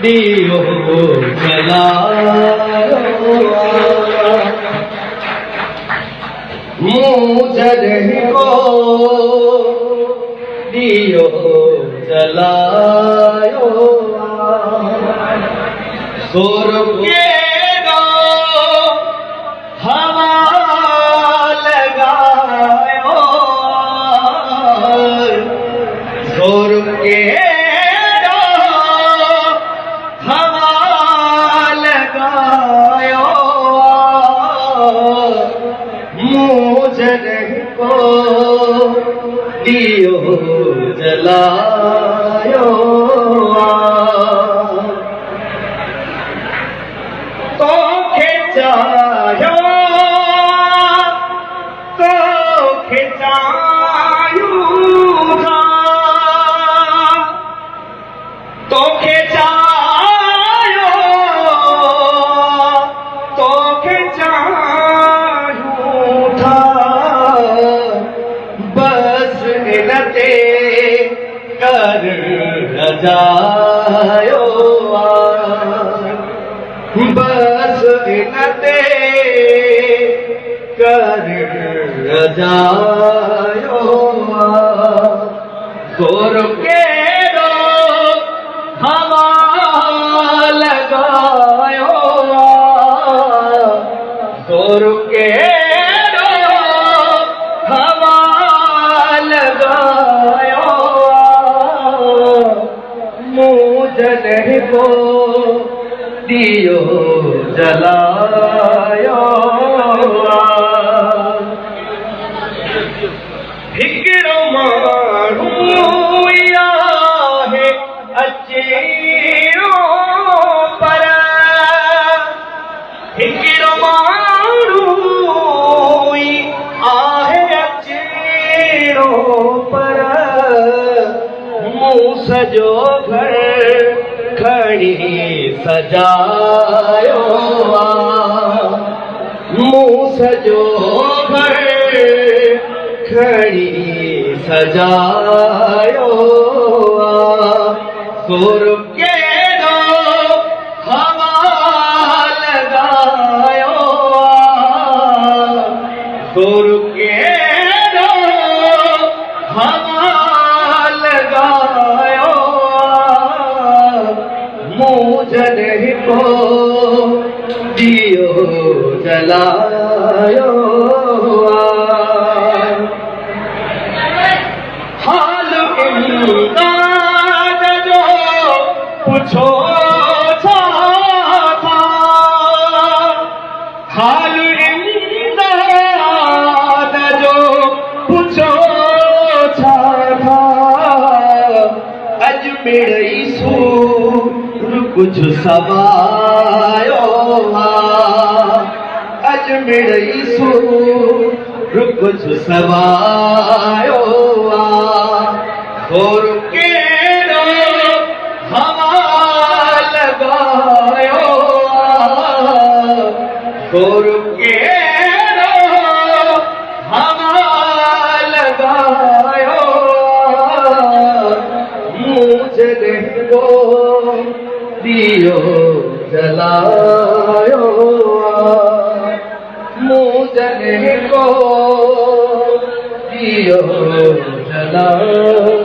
दियो जलायो मुझे को दियो जलायो सुर के दो हवा लगायो सुर के दो हवा लगायो मुझे को दियो जलायो तो खिंचायो था तो खिंचायो था बस इनते कर रजायो बस इनते कर रजायो सुर के दो हवा लगायो सुर के दो हवा लगायो मुझे को दियो जलायो हिकिड़ो माण्हू आहे अचेरो पर हिकिड़ो माण्हू आहे अचेरो पर मूं सॼो घर खणी सजायो मूं सॼो घर खणी सजायो सुर के दो हवा लगायो सुर के दो हवा लगायो मुझे को दियो जलायो हाल इमदाद जो पूछो था हाल इमदाद जो पूछो था अजमेर सूर कुछ सवायो अजमेर सूर कुछ सवायो सुर के दो हवा लगायो सुर के दो हवा लगायो मुझे को दियो जलायो मुझे को दियो जलायो